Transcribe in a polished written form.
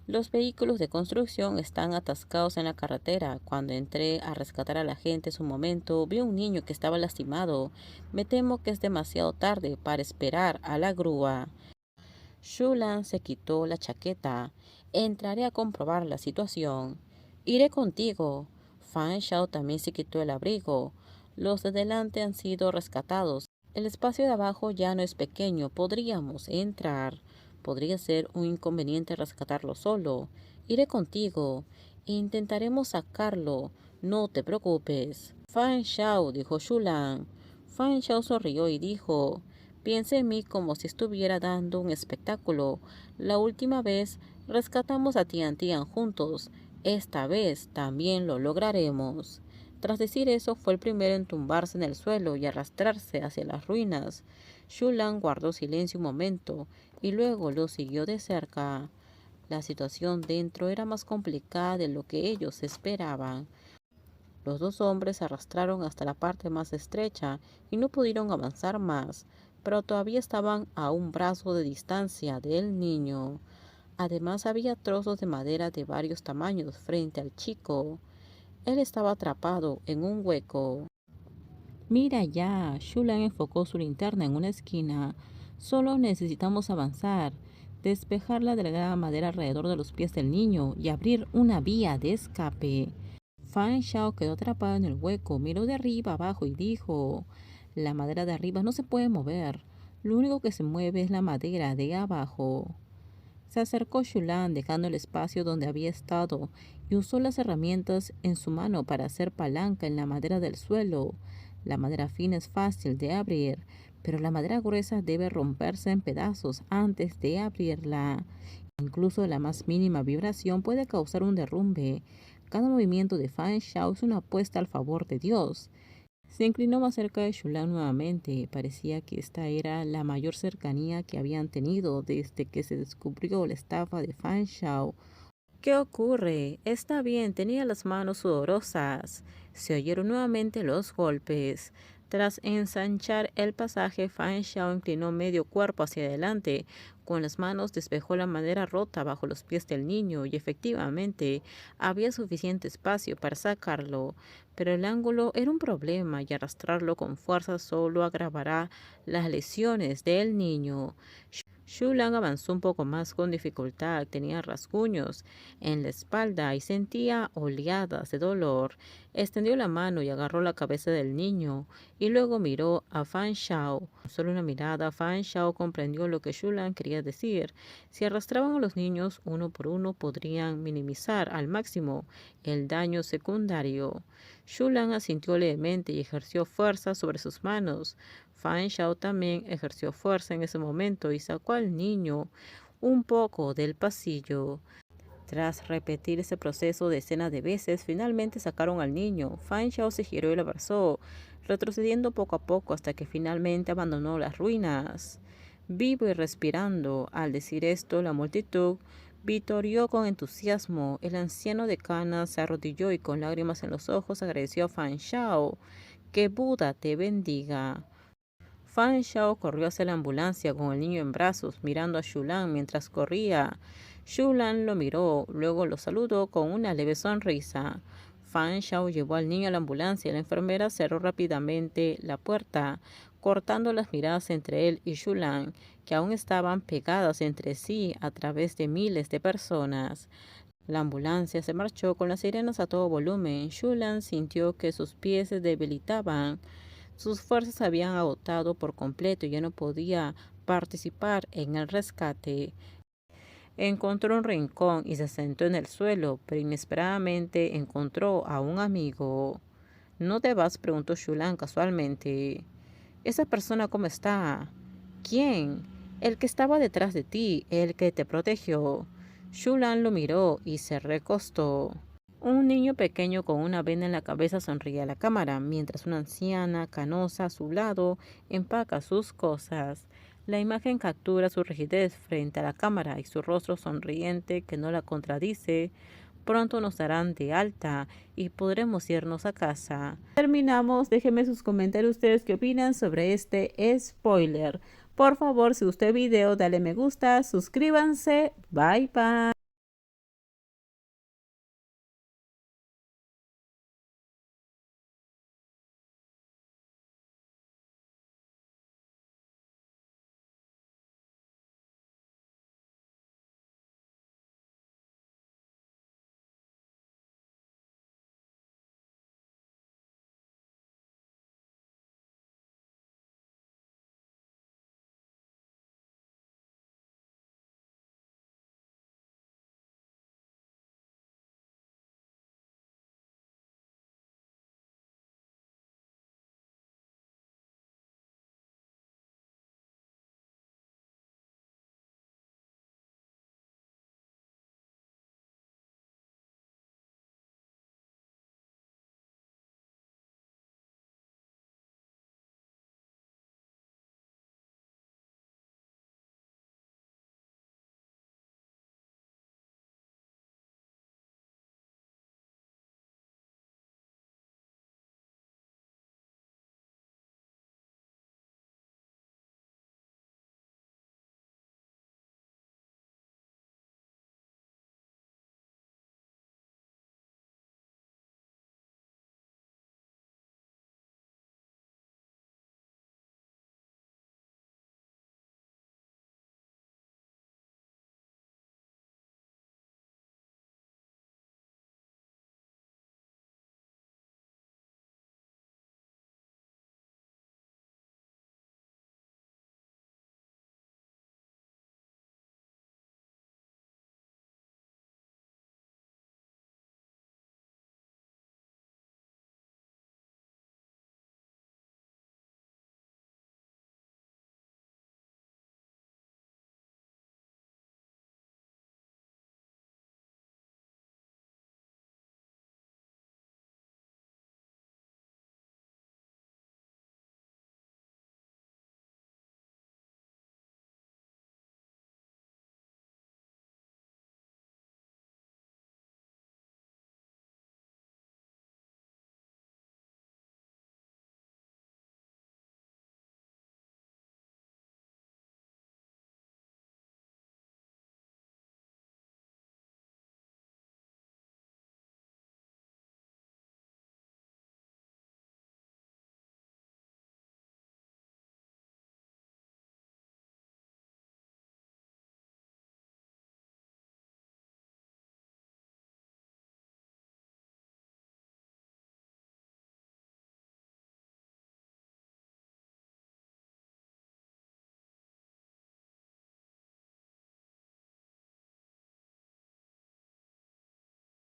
Los vehículos de construcción están atascados en la carretera. Cuando entré a rescatar a la gente en su momento, vi a un niño que estaba lastimado. Me temo que es demasiado tarde para esperar a la grúa. Shulan se quitó la chaqueta. Entraré a comprobar la situación. Iré contigo. Fan Shao también se quitó el abrigo. Los de delante han sido rescatados. El espacio de abajo ya no es pequeño. Podríamos entrar. Podría ser un inconveniente rescatarlo solo. Iré contigo. Intentaremos sacarlo. No te preocupes. Fan Shao, dijo Shulan. Fan Shao sonrió y dijo: Piense en mí como si estuviera dando un espectáculo. La última vez rescatamos a Tian Tian juntos. Esta vez también lo lograremos. Tras decir eso, fue el primero en tumbarse en el suelo y arrastrarse hacia las ruinas. Shulan guardó silencio un momento y luego lo siguió de cerca. La situación dentro era más complicada de lo que ellos esperaban. Los dos hombres se arrastraron hasta la parte más estrecha y no pudieron avanzar más, pero todavía estaban a un brazo de distancia del niño. Además había trozos de madera de varios tamaños frente al chico. Él estaba atrapado en un hueco. Mira ya, Shulan enfocó su linterna en una esquina. Solo necesitamos avanzar, despejar la delgada madera alrededor de los pies del niño y abrir una vía de escape. Fan Shao quedó atrapado en el hueco, miró de arriba abajo y dijo: La madera de arriba no se puede mover. Lo único que se mueve es la madera de abajo. Se acercó Shulan dejando el espacio donde había estado y usó las herramientas en su mano para hacer palanca en la madera del suelo. La madera fina es fácil de abrir, pero la madera gruesa debe romperse en pedazos antes de abrirla. Incluso la más mínima vibración puede causar un derrumbe. Cada movimiento de Fan Shao es una apuesta al favor de Dios. Se inclinó más cerca de Shulan nuevamente. Parecía que esta era la mayor cercanía que habían tenido desde que se descubrió la estafa de Fan Shao. ¿Qué ocurre? Está bien, tenía las manos sudorosas. Se oyeron nuevamente los golpes. Tras ensanchar el pasaje, Fan Shao inclinó medio cuerpo hacia adelante. Con las manos despejó la madera rota bajo los pies del niño y efectivamente había suficiente espacio para sacarlo. Pero el ángulo era un problema y arrastrarlo con fuerza solo agravará las lesiones del niño. Shulan avanzó un poco más con dificultad. Tenía rasguños en la espalda y sentía oleadas de dolor. Extendió la mano y agarró la cabeza del niño y luego miró a Fan Shao. Con solo una mirada, Fan Shao comprendió lo que Shulan quería decir. Si arrastraban a los niños uno por uno, podrían minimizar al máximo el daño secundario. Shulan asintió levemente y ejerció fuerza sobre sus manos. Fan Shao también ejerció fuerza en ese momento y sacó al niño un poco del pasillo. Tras repetir ese proceso decenas de veces, finalmente sacaron al niño. Fan Shao se giró y lo abrazó, retrocediendo poco a poco hasta que finalmente abandonó las ruinas. Vivo y respirando. Al decir esto, la multitud vitorió con entusiasmo. El anciano de canas se arrodilló y con lágrimas en los ojos agradeció a Fan Shao. Que Buda te bendiga. Fan Shao corrió hacia la ambulancia con el niño en brazos, mirando a Shulan mientras corría. Shulan lo miró, luego lo saludó con una leve sonrisa. Fan Shao llevó al niño a la ambulancia y la enfermera cerró rápidamente la puerta, cortando las miradas entre él y Shulan, que aún estaban pegadas entre sí a través de miles de personas. La ambulancia se marchó con las sirenas a todo volumen. Shulan sintió que sus pies se debilitaban. Sus fuerzas se habían agotado por completo y ya no podía participar en el rescate. Encontró un rincón y se sentó en el suelo, pero inesperadamente encontró a un amigo. ¿No te vas?, preguntó Shulan casualmente. ¿Esa persona cómo está? ¿Quién? El que estaba detrás de ti, el que te protegió. Shulan lo miró y se recostó. Un niño pequeño con una venda en la cabeza sonríe a la cámara, mientras una anciana canosa a su lado empaca sus cosas. La imagen captura su rigidez frente a la cámara y su rostro sonriente que no la contradice. Pronto nos darán de alta y podremos irnos a casa. Terminamos. Déjenme sus comentarios ustedes qué opinan sobre este spoiler. Por favor, si gustó el video, dale me gusta, suscríbanse. Bye bye.